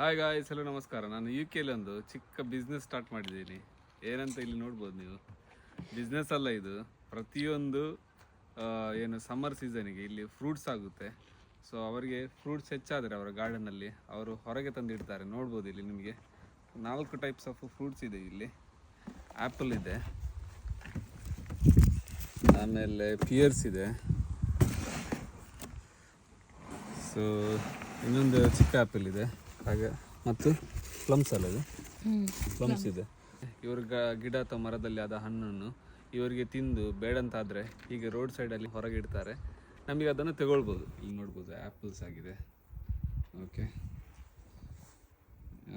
Hi guys, hello ನಮಸ್ಕಾರ. ನಾನು ಯುಕೆಯಲ್ಲಿ ಒಂದು ಚಿಕ್ಕ ಬಿಸ್ನೆಸ್ ಸ್ಟಾರ್ಟ್ ಮಾಡಿದ್ದೀನಿ. ಏನಂತ ಇಲ್ಲಿ ನೋಡ್ಬೋದು ನೀವು. ಬಿಸ್ನೆಸ್ ಅಲ್ಲ ಇದು, ಪ್ರತಿಯೊಂದು ಏನು ಸಮ್ಮರ್ ಸೀಸನಿಗೆ ಇಲ್ಲಿ ಫ್ರೂಟ್ಸ್ ಆಗುತ್ತೆ. ಸೊ ಅವರಿಗೆ ಫ್ರೂಟ್ಸ್ ಹೆಚ್ಚಾದರೆ ಅವರ ಗಾರ್ಡನಲ್ಲಿ ಅವರು ಹೊರಗೆ ತಂದಿಡ್ತಾರೆ. ನೋಡ್ಬೋದು ಇಲ್ಲಿ ನಿಮಗೆ 4 ಟೈಪ್ಸ್ ಆಫ್ ಫ್ರೂಟ್ಸ್ ಇದೆ ಇಲ್ಲಿ. ಆ್ಯಪಲ್ ಇದೆ, ಆಮೇಲೆ ಪಿಯರ್ಸ್ ಇದೆ, ಸೊ ಇನ್ನೊಂದು ಚಿಕ್ಕ ಆ್ಯಪಲ್ ಇದೆ, ಹಾಗೆ ಮತ್ತು ಪ್ಲಮ್ಸ್ ಅಲ್ಲ ಇದು, ಪ್ಲಮ್ಸ್ ಇದೆ. ಇವ್ರ ಗಿಡ ಅಥವಾ ಮರದಲ್ಲಿ ಆದ ಹಣ್ಣನ್ನು ಇವರಿಗೆ ತಿಂದು ಬೇಡಂತಾದರೆ ಹೀಗೆ ರೋಡ್ ಸೈಡಲ್ಲಿ ಹೊರಗೆ ಇಡ್ತಾರೆ. ನಮಗೆ ಅದನ್ನು ತಗೊಳ್ಬೋದು. ಇಲ್ಲಿ ನೋಡ್ಬೋದು ಆ್ಯಪಲ್ಸ್ ಆಗಿದೆ. ಓಕೆ,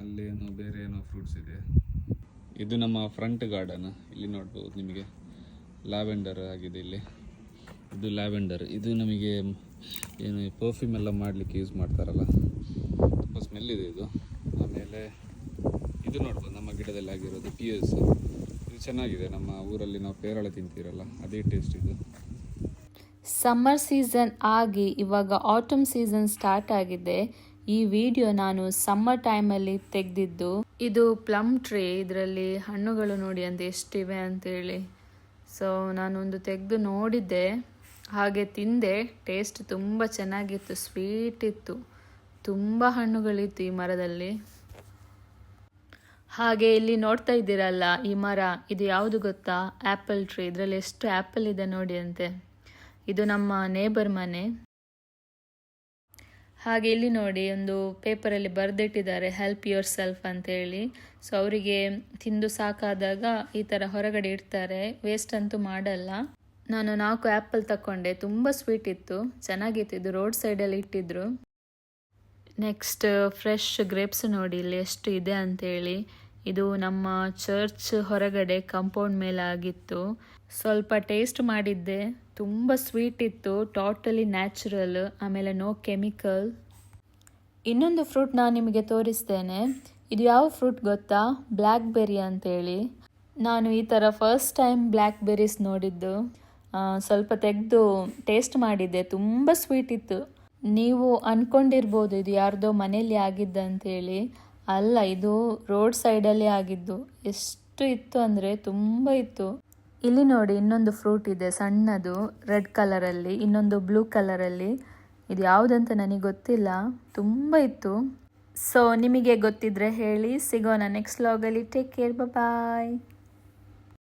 ಅಲ್ಲೇನೋ ಬೇರೆ ಏನೋ ಫ್ರೂಟ್ಸ್ ಇದೆ. ಇದು ನಮ್ಮ ಫ್ರಂಟ್ ಗಾರ್ಡನ್. ಇಲ್ಲಿ ನೋಡ್ಬೋದು ನಿಮಗೆ ಲ್ಯಾವೆಂಡರ್ ಆಗಿದೆ. ಇಲ್ಲಿ ಇದು ಲ್ಯಾವೆಂಡರ್. ಇದು ನಮಗೆ ಏನು ಪರ್ಫ್ಯೂಮ್ ಎಲ್ಲ ಮಾಡಲಿಕ್ಕೆ ಯೂಸ್ ಮಾಡ್ತಾರಲ್ಲ, ತುಂಬ ಸ್ಮೆಲ್ ಇದೆ ಇದು. ಆಮೇಲೆ ಇದು ನೋಡ್ಬೋದು ನಮ್ಮ ಗಿಡದಲ್ಲಿ ಆಗಿರೋದು ಪಿಯರ್ಸ್. ಇದು ಚೆನ್ನಾಗಿದೆ. ನಮ್ಮ ಊರಲ್ಲಿ ನಾವು ಪೇರಳೆ ತಿಂತೀರಲ್ಲ, ಅದೇ ಟೇಸ್ಟ್ ಇದು. ಸಮ್ಮರ್ ಸೀಸನ್ ಆಗಿ ಇವಾಗ ಆಟಮ್ ಸೀಸನ್ ಸ್ಟಾರ್ಟ್ ಆಗಿದೆ. ಈ ವಿಡಿಯೋ ನಾನು ಸಮ್ಮರ್ ಟೈಮಲ್ಲಿ ತೆಗೆದಿದ್ದು. ಇದು ಪ್ಲಮ್ ಟ್ರೀ. ಇದರಲ್ಲಿ ಹಣ್ಣುಗಳು ನೋಡಿ ಅಂತ ಎಷ್ಟಿವೆ ಅಂತೇಳಿ. ಸೊ ನಾನೊಂದು ತೆಗೆದು ನೋಡಿದ್ದೆ, ಹಾಗೆ ತಿಂದೆ. ಟೇಸ್ಟ್ ತುಂಬ ಚೆನ್ನಾಗಿತ್ತು, ಸ್ವೀಟ್ ಇತ್ತು, ತುಂಬ ಹಣ್ಣುಗಳಿತ್ತು ಈ ಮರದಲ್ಲಿ. ಹಾಗೆ ಇಲ್ಲಿ ನೋಡ್ತಾ ಇದ್ದೀರಲ್ಲ ಈ ಮರ, ಇದು ಯಾವುದು ಗೊತ್ತಾ? Apple tree. ಇದರಲ್ಲಿ ಎಷ್ಟು ಆ್ಯಪಲ್ ಇದೆ ನೋಡಿ ಅಂತೆ. ಇದು ನಮ್ಮ ನೇಬರ್ ಮನೆ. ಹಾಗೆ ಇಲ್ಲಿ ನೋಡಿ ಒಂದು ಪೇಪರಲ್ಲಿ ಬರೆದಿಟ್ಟಿದ್ದಾರೆ ಹೆಲ್ಪ್ ಯುವರ್ ಸೆಲ್ಫ್ ಅಂತೇಳಿ. ಸೊ ಅವರಿಗೆ ತಿಂದು ಸಾಕಾದಾಗ ಈ ಥರ ಹೊರಗಡೆ ಇಡ್ತಾರೆ, ವೇಸ್ಟ್ ಅಂತೂ ಮಾಡಲ್ಲ. ನಾನು 4 ಆ್ಯಪಲ್ ತಗೊಂಡೆ, ತುಂಬ ಸ್ವೀಟ್ ಇತ್ತು, ಚೆನ್ನಾಗಿತ್ತು. ಇದು ರೋಡ್ ಸೈಡಲ್ಲಿ ಇಟ್ಟಿದ್ರು. ನೆಕ್ಸ್ಟ್ ಫ್ರೆಶ್ ಗ್ರೇಪ್ಸ್ ನೋಡಿ ಇಲ್ಲಿ ಎಷ್ಟು ಇದೆ ಅಂತೇಳಿ. ಇದು ನಮ್ಮ ಚರ್ಚ್ ಹೊರಗಡೆ ಕಾಂಪೌಂಡ್ ಮೇಲೆ ಆಗಿತ್ತು. ಸ್ವಲ್ಪ ಟೇಸ್ಟ್ ಮಾಡಿದ್ದೆ, ತುಂಬ ಸ್ವೀಟ್ ಇತ್ತು, ಟೋಟಲಿ ನ್ಯಾಚುರಲ್, ಆಮೇಲೆ ನೋ ಕೆಮಿಕಲ್. ಇನ್ನೊಂದು ಫ್ರೂಟ್ ನಾನು ನಿಮಗೆ ತೋರಿಸ್ತೇನೆ. ಇದು ಯಾವ ಫ್ರೂಟ್ ಗೊತ್ತಾ? ಬ್ಲ್ಯಾಕ್ ಬೆರಿ ಅಂತೇಳಿ. ನಾನು ಈ ಥರ ಫಸ್ಟ್ ಟೈಮ್ ಬ್ಲ್ಯಾಕ್ ಬೆರೀಸ್ ನೋಡಿದ್ದು. ಸ್ವಲ್ಪ ತೆಗೆದು ಟೇಸ್ಟ್ ಮಾಡಿದ್ದೆ, ತುಂಬ ಸ್ವೀಟ್ ಇತ್ತು. ನೀವು ಅಂದ್ಕೊಂಡಿರ್ಬೋದು ಇದು ಯಾರ್ದೋ ಮನೇಲಿ ಆಗಿದ್ದಂತೇಳಿ. ಅಲ್ಲ, ಇದು ರೋಡ್ ಸೈಡಲ್ಲಿ ಆಗಿದ್ದು. ಎಷ್ಟು ಇತ್ತು ಅಂದರೆ ತುಂಬ ಇತ್ತು. ಇಲ್ಲಿ ನೋಡಿ ಇನ್ನೊಂದು ಫ್ರೂಟ್ ಇದೆ ಸಣ್ಣದು, ರೆಡ್ ಕಲರಲ್ಲಿ, ಇನ್ನೊಂದು ಬ್ಲೂ ಕಲರಲ್ಲಿ. ಇದು ಯಾವುದಂತ ನನಗೆ ಗೊತ್ತಿಲ್ಲ, ತುಂಬ ಇತ್ತು. ಸೊ ನಿಮಗೆ ಗೊತ್ತಿದ್ರೆ ಹೇಳಿ. ಸಿಗೋಣ ನೆಕ್ಸ್ಟ್ ವ್ಲಾಗಲ್ಲಿ. ಟೇಕ್ ಕೇರ್, ಬಾಯ್.